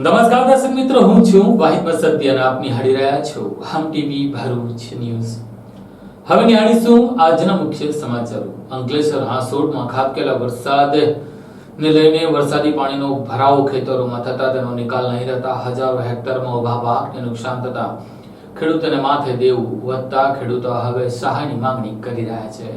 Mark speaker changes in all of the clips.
Speaker 1: નમસ્કાર દર્શક મિત્રો, હું છું વાહિદ બસંતી અને આપ નિહાળી રહ્યા છો હમ ટીવી ભરૂચ ન્યૂઝ। હવે નિહાળીશું આજના મુખ્ય સમાચારો। અંકલેશ્વર હાંસોટમાં ખાબકેલા વરસાદને લઈને વરસાદી પાણીનો ભરાવો ખેતરોમાં થતા તેનો નિકાલ નહીં રહેતા હજારો હેક્ટરમાં ઉભા પાકને નુકસાન થતા ખેડૂતોને માથે દેવું વધતા ખેડૂતો હવે સહાયની માંગણી કરી રહ્યા છે।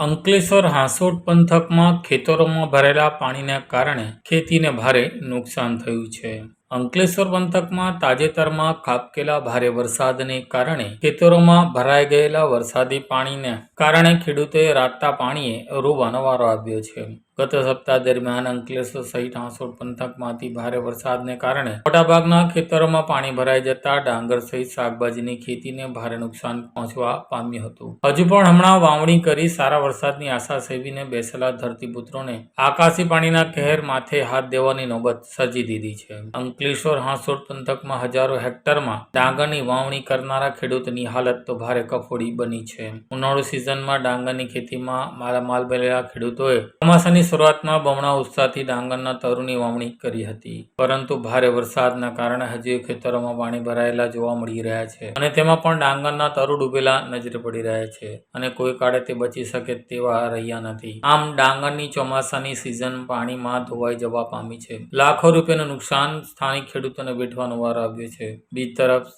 Speaker 1: અંકલેશ્વર હાંસોટ પંથકમાં ખેતરોમાં ભરેલા પાણીને કારણે ખેતીને ભારે નુકસાન થયું છે। અંકલેશ્વર પંથકમાં તાજેતરમાં ખાબકેલા ભારે વરસાદને કારણે ખેતરોમાં ભરાઈ ગયેલા વરસાદી પાણીને કારણે ખેડૂતોએ રાતતા પાણીએ રોવાનો વારો આવ્યો છે। ગત સપ્તાહ દરમિયાન અંકલેશ્વર સહિત હાંસોટ પંથકમાં અતિ ભારે વરસાદને કારણે મોટાભાગના ખેતરોમાં પાણી ભરાઈ જતા ડાંગર સહિત શાકભાજીની ખેતીને ભારે નુકસાન પહોંચવા પામ્યું હતું। હજુ પણ હમણાં વાવણી કરી સારા વરસાદની આશા સેવીને બેસેલા ધરતીપુત્રોને આકાશી પાણીના કહેર માથે હાથ દેવાની નોબત સર્જી દીધી છે। અંકલેશ્વર હાંસોટ પંથકમાં હજારો હેક્ટરમાં ડાંગરની વાવણી કરનારા ખેડૂતની હાલત તો ભારે કફોડી બની છે। ઉનાળુ સિઝનમાં ડાંગરની ખેતીમાં માલામાલ બનેલા ખેડૂતોએ ચોમાસાની શરૂઆતમાં બમણા ઉત્સાહથી ડાંગરના તરુની વાવણી કરી હતી, પરંતુ ભારે વરસાદના કારણે હજુ ખેતરોમાં પાણી ભરાયેલા જોવા મળી રહ્યા છે અને તેમાં પણ ડાંગરના તરુ ડૂબેલા નજરે પડી રહ્યા છે અને કોઈ કાળે તે બચી શકે તેવા રહ્યા નથી। આમ ડાંગરની ચોમાસાની સિઝન પાણીમાં ધોવાઈ જવા પામી છે। લાખો રૂપિયાનું નુકસાન સ્થાનિક ખેડૂતોને વેઠવાનો વારો આવ્યો છે। બીજી તરફ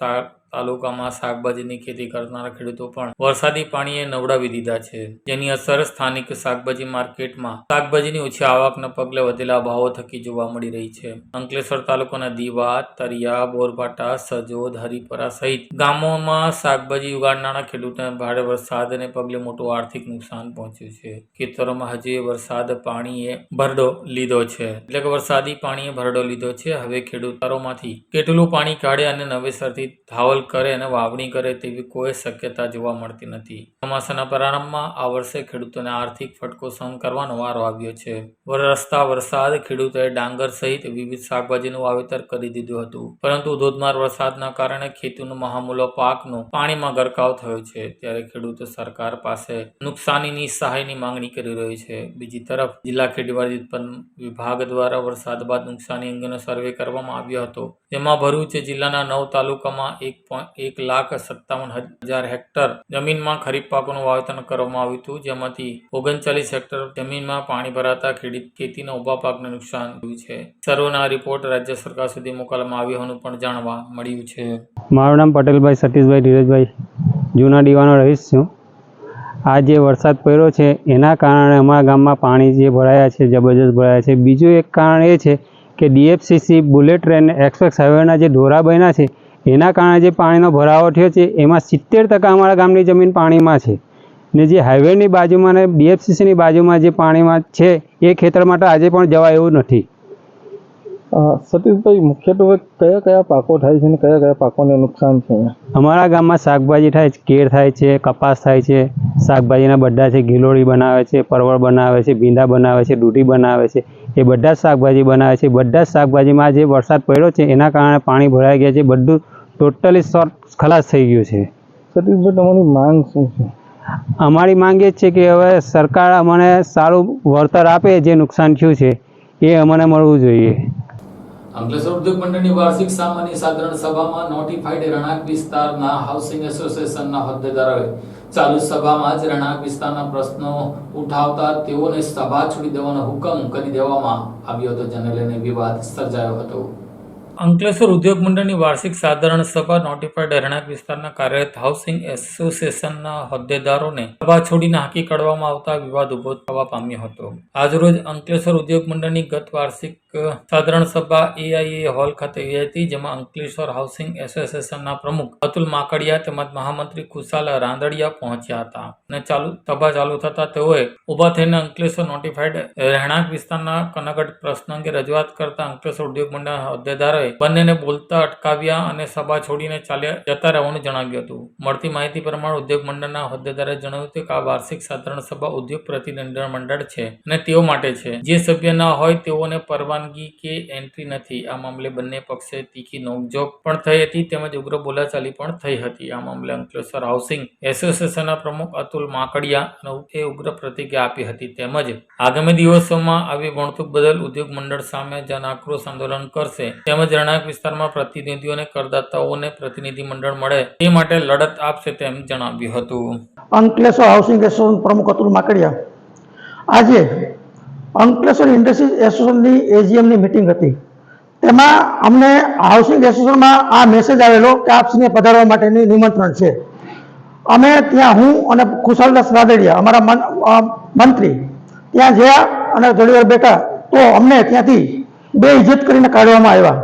Speaker 1: તાલુકામાં શાકભાજીની ખેતી કરનારા ખેડૂતો પણ વરસાદી પાણીએ નવડાવી દીધા છે, જેની અસર સ્થાનિક શાકભાજી માર્કેટમાં શાકભાજીની ઓછી આવકના પગલે વધેલા ભાવો થકી જોવા મળી રહી છે। અંકલેશ્વર તાલુકાના દીવા, તરિયા, બોરભાટા, સજોદ, હરિપરા સહિત ગામોમાં શાકભાજી ઉગાડનારા ખેડૂતોને ભારે વરસાદને પગલે મોટું આર્થિક નુકસાન પહોંચ્યું છે। ખેતરોમાં હજુ વરસાદ પાણીએ ભરડો લીધો છે, એટલે કે વરસાદી પાણીએ ભરડો લીધો છે। હવે ખેડૂતોમાંથી કેટલું પાણી કાઢે અને નવેસરથી ધાવલ કરે અને વાવણી કરે તેવી કોઈ શક્યતા જોવા મળતી નથી। ચોમાસાના પ્રારંભમાં આ વર્ષે ખેડૂતોને આર્થિક ફટકો સહન કરવાનો વારો આવ્યો છે। વરસતા વરસાદ ખેડૂતોએ ડાંગર સહિત વિવિધ શાકભાજીનું વાવેતર કરી દીધું હતું, પરંતુ ધોધમાર વરસાદના કારણે ખેતીનો મહામૂલો પાકનો પાણીમાં ગરકાવ થયો છે। ત્યારે ખેડૂતો સરકાર પાસે નુકસાનીની સહાયની માંગણી કરી રહ્યો છે। બીજી તરફ જિલ્લા ખેતીવાડી ઉત્પન્ન વિભાગ દ્વારા વરસાદ બાદ નુકસાની અંગેનો સર્વે કરવામાં આવ્યો હતો, જેમાં ભરૂચ જિલ્લાના 9 તાલુકામાં 1,57,000 હેક્ટર જમીનમાં ખરીફ પાકોનું વાવેતર કરવામાં આવ્યું હતું, જેમાંથી 39 હેક્ટર જમીનમાં પાણી ભરાતા ખેતીના ઉભા પાકને નુકસાન થયું છે। સર્વેના રિપોર્ટ રાજ્ય સરકાર સુધી મોકલવામાં આવ્યો હોવાનું પણ જાણવા મળ્યું છે।
Speaker 2: મારું નામ પટેલભાઈ સતીશભાઈ ધીરજભાઈ, જૂના દીવાનો રહીશ છું। આ જે વરસાદ પડ્યો છે એના કારણે અમારા ગામમાં પાણી જે ભરાયા છે જબરજસ્ત ભરાયા છે। બીજું એક કારણ એ છે કે DFCC બુલેટ ટ્રેન એક્સપ્રેસ હાઈવેના જે ઢોરા બન્યા છે એના કારણે જે પાણીનો ભરાવો થયો છે એમાં 70% અમારા ગામની જમીન પાણીમાં છે, ને જે હાઈવેની બાજુમાં ને DFCCની બાજુમાં જે પાણીમાં છે એ ખેતર માટે આજે પણ જવાય એવું નથી।
Speaker 3: સતીશભાઈ, મુખ્યત્વે કયા કયા પાકો થાય છે અને કયા કયા પાકોને નુકસાન છે?
Speaker 2: અમારા ગામમાં શાકભાજી થાય છે, કેળ થાય છે, કપાસ થાય છે, શાકભાજીના બધા છે, ગિલોડી બનાવે છે, પરવળ બનાવે છે, ભીંડા બનાવે છે, દૂધી બનાવે છે, એ બધા જ શાકભાજી બનાવે છે। બધા જ શાકભાજીમાં જે વરસાદ પડ્યો છે એના કારણે પાણી ભરાઈ ગયા છે, બધું ટોટલી ખલાસ થઈ ગયું છે।
Speaker 3: સતીશભાઈ, તમારી માંગ શું છે?
Speaker 2: અમારી માંગ એ છે કે હવે સરકાર અમને સારું વળતર આપે, જે નુકસાન થયું છે એ અમને મળવું જોઈએ।
Speaker 1: અંકલેશ્વર ઉદ્યોગ મંડળની વાર્ષિક સામાન્ય સાધારણ સભામાં નોટિફાઈડ રહેણાંક વિસ્તારના હાઉસિંગ એસોસિએશનના હોદ્દેદારોએ ચાલુ સભામાં જ રહેણાંક વિસ્તારના પ્રશ્નો ઉઠાવતા તેઓને સભા છોડી દેવાનો હુકમ કરી દેવામાં આવ્યો હતો, જેને લઈને વિવાદ સર્જાયો હતો। અંકલેશ્વર ઉદ્યોગ મંડળની વાર્ષિક સાધારણ સભા નોટિફાઈડ રહેણાંક વિસ્તારના કાર્યરત હાઉસિંગ એસોસિએશનના હોદ્દેદારોને સભા છોડીને હાંકી કાઢવામાં આવતા વિવાદ ઉભો થવા પામ્યો હતો। આજરોજ અંકલેશ્વર ઉદ્યોગ મંડળની ગત વાર્ષિક સાધારણ સભા AIA હોલ ખાતે યોજાઈ હતી, જેમાં અંકલેશ્વર હાઉસિંગ એસોસિએશનના પ્રમુખ અતુલ માકડિયા તેમજ મહામંત્રી ખુશાલ રાંદડિયા પહોંચ્યા હતા અને સભા ચાલુ થતા તેઓએ ઉભા થઈને અંકલેશ્વર નોટિફાઈડ રહેણાંક વિસ્તારના કનગઢ પ્રશ્ન અંગે રજૂઆત કરતા અંકલેશ્વર ઉદ્યોગ મંડળના હોદ્દેદારોએ બંનેને બોલતા અટકાવ્યા અને સભા છોડીને જતા રહેવાનું જણાવ્યું હતું। મળતી માહિતી પ્રમાણે ઉદ્યોગ મંડળના હોદ્દેદારે જણાવ્યું હતું કે આ વાર્ષિક સાધારણ સભા ઉદ્યોગ પ્રતિનિધિ મંડળ છે અને તેઓ માટે છે, જે સભ્ય ન હોય તેઓને પરવાનગી પરવાનગી કે એન્ટ્રી નથી. આ મામલે બંને પક્ષે તીખી નોકઝોક પણ થઈ હતી તેમજ ઉગ્ર બોલાચાલી પણ થઈ હતી. આ મામલે અંકલેશ્વર હાઉસિંગ એસોસિએશનના પ્રમુખ અતુલ માકડિયાએ ઉગ્ર પ્રતિક્રિયા આપી હતી તેમજ આગામી દિવસોમાં આવી વર્તણૂક બદલ ઉદ્યોગ મંડળ સામે જન આક્રોશ આંદોલન કરશે તેમજ રહેણાંક વિસ્તારમાં પ્રતિનિધિઓને કરદાતાઓને પ્રતિનિધિ મંડળ મળે તે માટે લડત આપશે તેમ જણાવ્યું હતું.
Speaker 4: અંકલેશ્વર હાઉસિંગ એસોસિએશન પ્રમુખ અતુલ માકડિયા. આજે અંકલેશ્વર ઇન્ડસ્ટ્રીઝ એસોસિએશનની એજીએમની મિટિંગ હતી. તેમાં અમને હાઉસિંગ એસોસિએશનમાં આ મેસેજ આવેલો કે આપશ્રીને પધારવા માટેની નિમંત્રણ છે. અમે ત્યાં હું અને ખુશાલદાસ રાદડિયા અમારા મંત્રી ત્યાં ગયા અને થોડી વાર બેઠા તો અમને ત્યાંથી બે ઇજ્જત કરીને કાઢવામાં આવ્યા.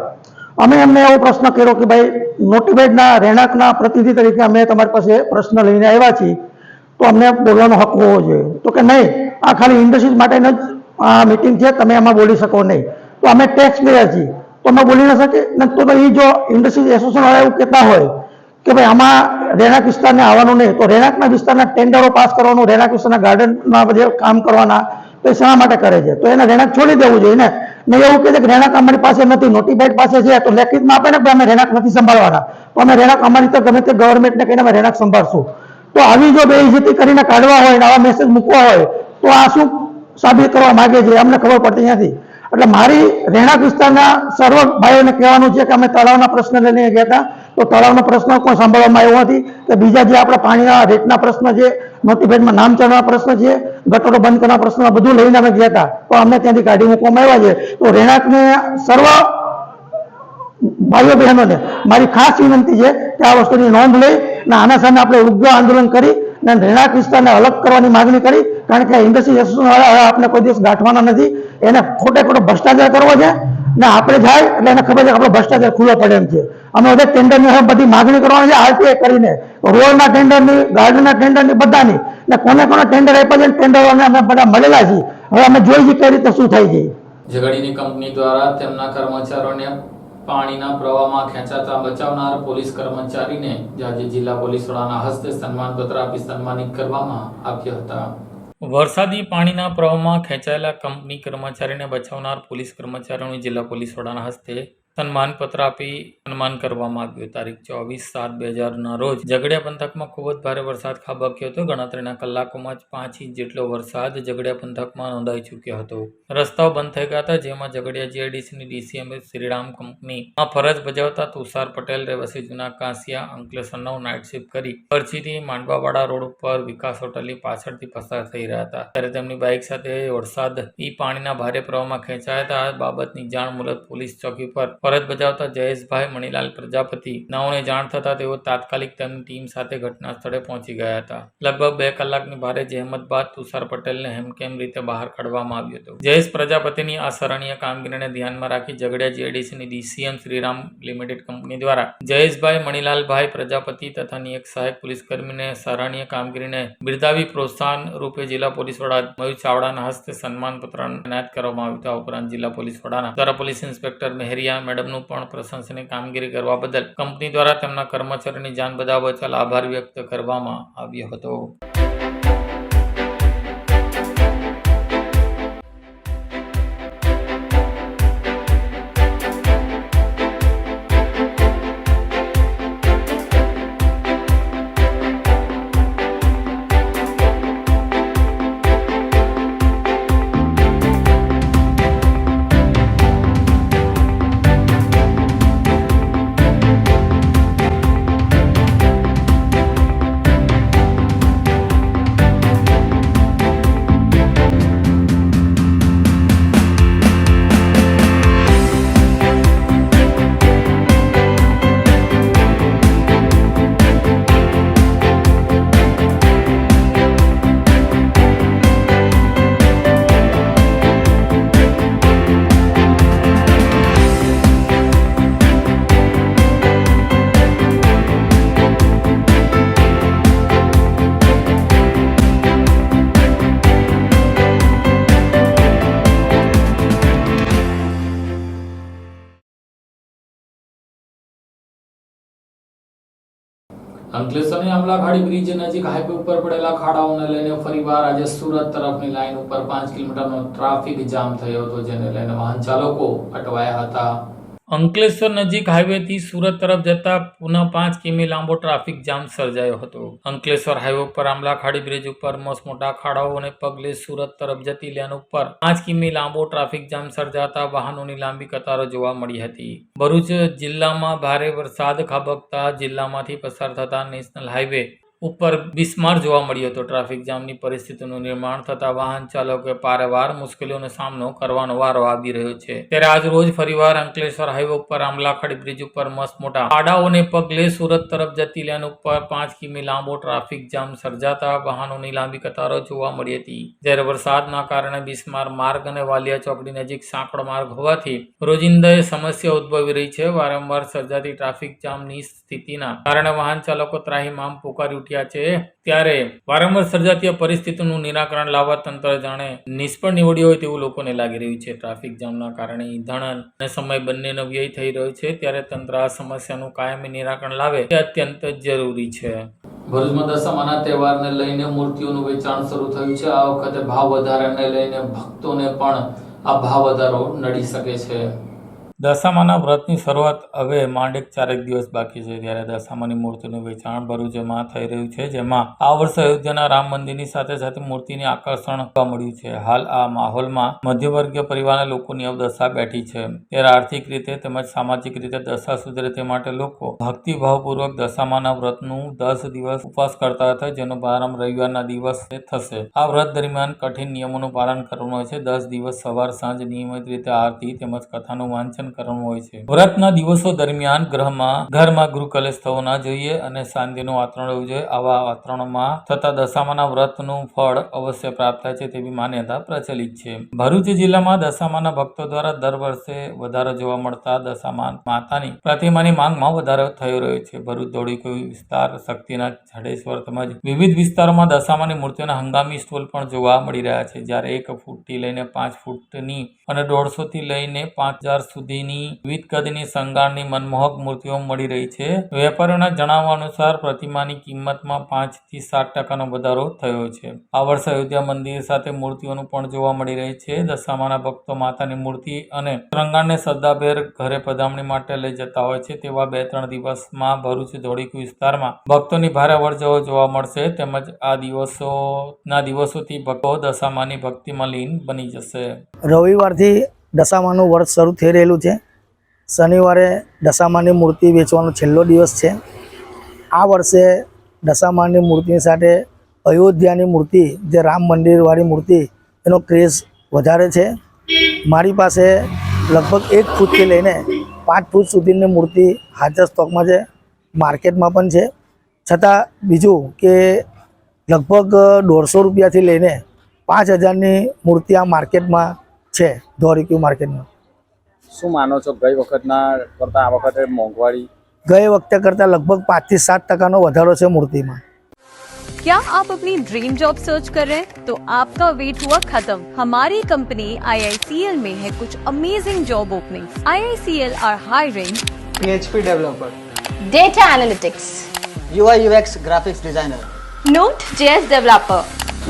Speaker 4: અમે એમને એવો પ્રશ્ન કર્યો કે ભાઈ નોટિફાઈડના રહેણાંકના પ્રતિનિધિ તરીકે અમે તમારી પાસે પ્રશ્ન લઈને આવ્યા છીએ તો અમને બોલવાનો હક હોવો જોઈએ. તો કે નહીં, આ ખાલી ઇન્ડસ્ટ્રીઝ માટેનો જ આ મિટિંગ છે, તમે એમાં બોલી શકો નહીં. તો અમે ટેક્સ પેયર છીએ તો અમે બોલી ન શકીએ ને. તો એ જો ઇન્ડસ્ટ્રીઝ એસોસિએશન વાળા એવું કહેતા હોય કે ભાઈ આમાં રહેણાંક વિસ્તારને આવવાનું નહીં તો રહેણાંકના વિસ્તારના ટેન્ડરો પાસ કરવાનું, રહેણાંક વિસ્તારના ગાર્ડનમાં બધે કામ કરવાના તો એ શા માટે કરે છે? તો એને રહેણાંક છોડી દેવું જોઈએ ને. નહીં એવું કહે છે કે રહેણાંક અમારી પાસે નથી, નોટિફાઈડ પાસે છે તો લેખિતમાં આપે ને કે અમે રહેણાંક નથી સંભાળવાના. તો અમે રહેણાંક અમારી તો ગમે તે ગવર્મેન્ટને કહીને અમે રહેણાંક સંભાળશું. તો આવી જો બેઇજ્જતી કરીને કાઢવા હોય ને આવા મેસેજ મૂકવા હોય તો આ શું સાબિત કરવા માંગે છે અમને ખબર પડતી નથી. એટલે મારી રહેણાંક વિસ્તારના સર્વ ભાઈઓને કહેવાનું છે કે અમે તળાવના પ્રશ્ન લઈને ગયા હતા તો તળાવનો પ્રશ્ન કોઈ સાંભળવામાં આવ્યો નથી કે બીજા જે આપણા પાણીના રેટના પ્રશ્ન છે, નોટિફાઈડમાં નામ ચડવાના પ્રશ્ન છે, ગટરો બંધ કરવાના પ્રશ્ન બધું લઈને અમે ગયા હતા તો અમને ત્યાંથી કાઢી મૂકવામાં આવ્યા છે. તો રહેણાંકને સર્વ ભાઈઓ બહેનોને મારી ખાસ વિનંતી છે કે આ વસ્તુની નોંધ લઈ અને આના સામે આપણે ઉગ્ર આંદોલન કરી અને રહેણાંક વિસ્તારને અલગ કરવાની માગણી કરી. કારણ કે ઇન્ડસ્ટ્રી એસોસિએશન વાળા આપણે કોઈ દિવસ ગાંઠવાના નથી. એને ખોટે ખોટો ભ્રષ્ટાચાર કરવો છે ને આપણે જાય એટલે એને ખબર છે કે આપણો ભ્રષ્ટાચાર ખુલ્લો પડે એમ છે. અમે બધા ટેન્ડરની બધી માગણી કરવાની છે આરટીઆઈ કરીને, રોડના ટેન્ડરની, ગાર્ડનના ટેન્ડરની, બધાની ને કોને કોને ટેન્ડર આપ્યા છે ટેન્ડરોને અમે બધા મળેલા છીએ. હવે અમે જોઈ છીએ કઈ રીતે શું થાય છે.
Speaker 1: ઝઘડીની કંપની દ્વારા તેમના કર્મચારીઓને પાણીના પ્રવાહમાં ખેંચાતા બચાવનાર પોલીસ કર્મચારીને આજે જિલ્લા પોલીસ વડાના હસ્તે સન્માનપત્ર આપી સન્માનિત કરવામાં આવ્યા હતા. વરસાદી પાણીના પ્રવાહમાં ખેંચાયેલા કંપની કર્મચારીને બચાવનાર પોલીસ કર્મચારીઓનું જિલ્લા પોલીસ વડાના હસ્તે સન્માનપત્ર આપી સન્માન કરવામાં આવ્યું. તારીખ 24/7/2000 રોજ ઝઘડિયા પંથકમાં ખૂબ જ ભારે વરસાદ ખાબક્યો હતો. ગણતરીના કલાકોમાં જ 5 ઇંચ જેટલો વરસાદ ઝઘડિયા પંથકમાં નોંધાઈ ચૂક્યો હતો. રસ્તાઓ બંધ થઈ ગયા હતા, જેમાં ઝઘડિયા જીઆઈડીસીની ડીસીએમ શ્રીરામ કંપનીમાં ફરજ બજાવતા તુષાર પટેલ રહેવાસી જૂના કાંસિયા અંકલેશ્વર 9 નાઇટ શિફ્ટ કરી પરચીથી માંડવાવાડા રોડ ઉપર વિકાસ હોટલની પાછળથી પસાર થઈ રહ્યા હતા ત્યારે તેમની બાઇક સાથે વરસાદી પાણીના ભારે પ્રવાહમાં ખેંચાયા હતા. આ બાબતની જાણ મુલત પોલીસ ચોકી પર ફરજ બજાવતા જયેશભાઈ મણીલાલ પ્રજાપતિ નાઓને જાણ થતા તેઓ તાત્કાલિક તેમની ટીમ સાથે ઘટના સ્થળે પહોંચી ગયા હતા. લગભગ 2 કલાકની ભારે જહેમત બાદ તુષાર પટેલને હેમકેમ રીતે બહાર કાઢવામાં આવ્યો હતો. જયેશ પ્રજાપતિની આ સરાહનીય કામગીરીને ધ્યાનમાં રાખી ઝઘડિયા જીઆઈડીસીની ડીસીએમ શ્રીરામ લિમિટેડ કંપની દ્વારા જયેશભાઈ મણીલાલભાઈ પ્રજાપતિ તથાની એક સહાયક પોલીસ કર્મીને સરાહનીય કામગીરીને બિરદાવી પ્રોત્સાહન રૂપે જિલ્લા પોલીસ વડા મયુર ચાવડાના હસ્તે સન્માનપત્ર એનાયત કરવામાં આવ્યું હતું. આ ઉપરાંત જિલ્લા પોલીસ વડાના દ્વારા પોલીસ ઇન્સ્પેક્ટર મેહરિયા મેડમનું પણ પ્રશંસનીય કામગીરી કરવા બદલ કંપની દ્વારા તેમના કર્મચારીની જાન બચાવવા બદલ આભાર વ્યક્ત કરવામાં આવ્યો હતો. અંકલેશ્વરની આમલાખાડી બ્રિજ નજીક હાઈવે ઉપર પડેલા ખાડાઓને લઈને ફરીવાર આજે સુરત તરફની લાઈન ઉપર 5 કિલોમીટરનો ટ્રાફિક જામ થયો હતો, જેને લઈને વાહન ચાલકો અટવાયા હતા. અંકલેશ્વર નજીક હાઈવેથી સુરત તરફ જતા પુનઃ 5 કિમી લાંબો ટ્રાફિક જામ સર્જાયો હતો. અંકલેશ્વર હાઈવે ઉપર આમલાખાડી બ્રિજ ઉપર મોટા ખાડાઓને પગલે સુરત તરફ જતી લેન ઉપર 5 કિમી લાંબો ટ્રાફિક જામ સર્જાતા વાહનોની લાંબી કતારો જોવા મળી હતી. ભરૂચ જિલ્લામાં ભારે વરસાદ ખાબકતા જિલ્લામાંથી પસાર થતા નેશનલ હાઈવે ઉપર બિસ્માર જોવા મળ્યો હતો. ટ્રાફિક જામની પરિસ્થિતિનું નિર્માણ થતા વાહન ચાલકોએ પારેવાર મુશ્કેલીઓનો સામનો કરવાનો વારો આવી રહ્યો છે. ત્યારે આજ રોજ ફરીવાર અંકલેશ્વર હાઈવે ઉપર આમલાખાડી બ્રિજ ઉપર મોટા ખાડાઓને પગલે સુરત તરફ જતી લેન ઉપર 5 કિમી લાંબો ટ્રાફિક જામ સર્જાતા વાહનોની લાંબી કતારો જોવા મળી હતી. જ્યારે વરસાદના કારણે બિસ્માર માર્ગ અને વાલિયા ચોકડી નજીક સાંકડો માર્ગ હોવાથી રોજિંદા સમસ્યા ઉદ્ભવી રહી છે. વારંવાર સર્જાતી ટ્રાફિક જામની સ્થિતિના કારણે વાહન ચાલકો ત્રાહિમામ પોકારી ઉઠ્યા છે. ત્યારે વારંવાર સર્જાતી પરિસ્થિતિનું નિરાકરણ લાવવા તંત્ર જાણે નિષ્ફળ નીવડ્યું હોય તેવું લોકોને લાગી રહ્યું છે. ટ્રાફિક જામના કારણે ઈંધણ અને સમય બંનેનો વ્યય થઈ રહ્યો છે. ત્યારે તંત્ર આ સમસ્યાનું કાયમી નિરાકરણ લાવે તે અત્યંત જરૂરી છે. ભરૂચમાં દશામાના તહેવારને લઈને મૂર્તિઓનું વેચાણ શરૂ થયું છે. આ વખતે ભાવ વધારાને લઈને ભક્તોને પણ આ ભાવ વધારો નડી શકે છે. દશામાના વ્રતની શરૂઆત હવે માંડેક 4 દિવસ બાકી છે. ત્યારે દશામાની મૂર્તિનું વેચાણ ભરૂચમાં થઈ રહ્યું છે, જેમાં આ વર્ષે અયોધ્યાના રામ મંદિરની સાથે સાથે મૂર્તિની આકર્ષણ જોવા મળ્યું છે. હાલ આ માહોલમાં મધ્યવર્ગીય પરિવારના લોકોની અવદશા બેઠી છે. ત્યારે આર્થિક રીતે તેમજ સામાજિક રીતે દશા સુધરે તે માટે લોકો ભક્તિભાવપૂર્વક દશામાના વ્રતનું 10 દિવસ ઉપવાસ કરતા હતા, જેનો પ્રારંભ રવિવારના દિવસે થશે. આ વ્રત દરમિયાન કઠિન નિયમોનું પાલન કરવાનું હોય છે. 10 દિવસ સવાર સાંજ નિયમિત રીતે આરતી તેમજ કથાનું વાંચન કરવાનું હોય છે. વ્રતના દિવસો દરમિયાન ઘરમાં ગૃહ કલેશ થવો ના જોઈએ અને શાંતિનું વાતાવરણ રહેવું જોઈએ. આવા વાતાવરણમાં થતા દશામાના વ્રતનું ફળ અવશ્ય પ્રાપ્ત થાય છે તેવી માન્યતા પ્રચલિત છે. ભરૂચ જિલ્લામાં દશામાના ભક્તો દ્વારા દર વર્ષે વધારો જોવા મળતા દશામાન માતાની પ્રતિમાની માંગમાં વધારો થઈ રહ્યો છે. ભરૂચ ધોળીકુઈ વિસ્તાર, શક્તિનાથ, જડેશ્વર તેમજ વિવિધ વિસ્તારોમાં દશામાની મૂર્તિઓના હંગામી સ્ટોલ પણ જોવા મળી રહ્યા છે. જ્યારે 1 ફૂટથી લઈને 5 ફૂટની અને 150 થી લઈને 5000 સુધી વિવિધ કદની શણગારની મનમોહક મૂર્તિઓ મળી રહી છે. વેપારીઓના જણાવવા અનુસાર પ્રતિમાની કિંમતમાં 5 થી 7% વધારો થયો છે. આ વર્ષે અયોધ્યા મંદિર સાથે મૂર્તિઓનું પણ જોવા મળી રહી છે. દશામાના ભક્તો માતાની મૂર્તિ અને શણગારને શ્રદ્ધાભેર ઘરે પધરામણી માટે લઈ જતા હોય છે. તેવા 2-3 દિવસમાં ભરૂચ ધોળીકુઈ વિસ્તારમાં ભક્તોની ભારે અવરજવર જોવા મળશે. તેમજ આ દિવસોથી ભક્તો દશામાની ભક્તિમાં લીન બની જશે.
Speaker 5: રવિવારથી દશામાનું વ્રત શરૂ થઈ રહેલું છે. શનિવારે દશામાની મૂર્તિ વેચવાનો છેલ્લો દિવસ છે. આ વર્ષે દશામાની મૂર્તિની સાથે અયોધ્યાની મૂર્તિ, જે રામ મંદિરવાળી મૂર્તિ, એનો ક્રેઝ વધારે છે. મારી પાસે લગભગ 1 ફૂટથી લઈને 5 ફૂટ સુધીની મૂર્તિ હાજર સ્ટોકમાં છે, માર્કેટમાં પણ છે. છતાં બીજું કે લગભગ 150 રૂપિયાથી લઈને 5000ની મૂર્તિ આ માર્કેટમાં છે, ધોળીકુઈ માર્કેટમાં.
Speaker 3: શું માનો છો, ગઈ વખતના કરતાં આ વખતે મોંઘવારી?
Speaker 5: गए वक्त करता लगभग 5 થી 7% વધારો છે મૂર્તિમાં.
Speaker 6: क्या आप अपनी ड्रीम जॉब सर्च कर रहे हैं? तो आपका वेट हुआ खत्म. हमारी कंपनी IICL में है कुछ amazing job openings. IICL are hiring
Speaker 7: PHP developer,
Speaker 8: Data Analytics,
Speaker 7: UI UX graphics designer,
Speaker 8: Node.js developer,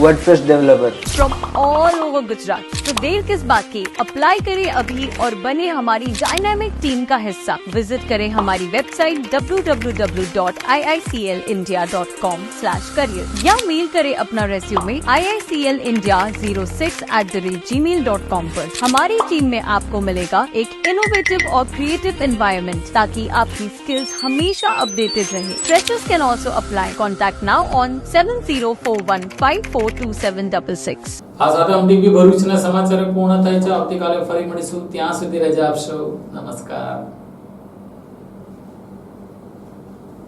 Speaker 7: WordPress developer.
Speaker 6: from all over Gujarat. तो देर किस बात की, अप्लाई करें अभी और बने हमारी डायनामिक टीम का हिस्सा. विजिट करें हमारी वेबसाइट www.iiclindia.com/career या मेल करें अपना रेज्यूमे iiclindia06@gmail.com पर. हमारी टीम में आपको मिलेगा एक इनोवेटिव और क्रिएटिव एनवायरनमेंट ताकि आपकी स्किल्स हमेशा अपडेटेड रहे. Freshers can also apply. Contact now on 7041542766.
Speaker 1: આ સાથે અમટીવી ભરૂચના સમાચાર પૂર્ણ થાય છે. આવતીકાલે ફરી મળીશું. ત્યાં સુધી રજા આપશો. નમસ્કાર.